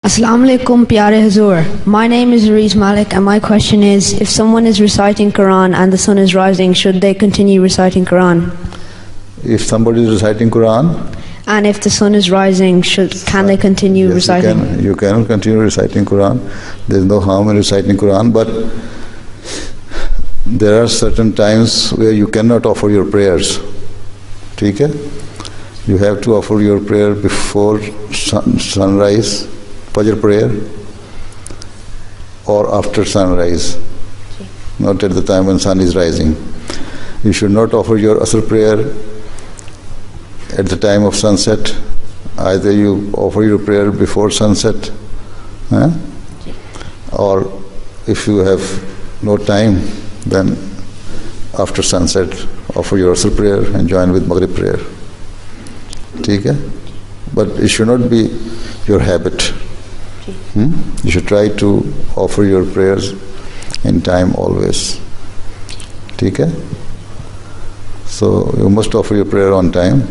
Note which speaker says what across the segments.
Speaker 1: Assalamu alaikum, pyare Hazur. My name is Areez Malik and my question is, if someone is reciting Quran and the sun is rising, should they continue reciting Quran?
Speaker 2: If somebody is reciting Quran
Speaker 1: and if the sun is rising, can they continue reciting?
Speaker 2: You can continue reciting Quran. There is no harm in reciting Quran, but there are certain times where you cannot offer your prayers. ठीक है? You have to offer your prayer before sunrise, Fajr prayer, or after sunrise, not at the time when sun is rising. You should not offer your Asr prayer at the time of sunset. Either you offer your prayer before sunset, or if you have no time, then after sunset offer your Asr prayer and join with Maghrib prayer. ठीक है? But it should not be your habit. You should try to offer your prayers in time always. ठीक है? So you must offer your prayer on time.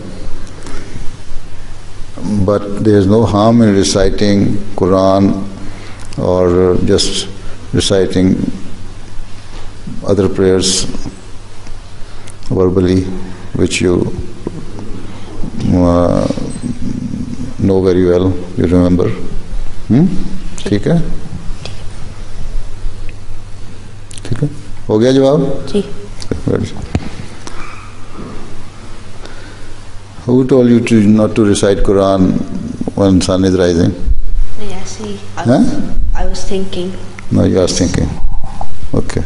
Speaker 2: But there is no harm in reciting Quran or just reciting other prayers verbally, which you know very well, you remember. ठीक है? ठीक है? हो गया जवाब?
Speaker 1: जी.
Speaker 2: Who told you to not to recite Quran when sun is rising?
Speaker 1: Yeah, see, I was thinking.
Speaker 2: No, you are thinking. Okay.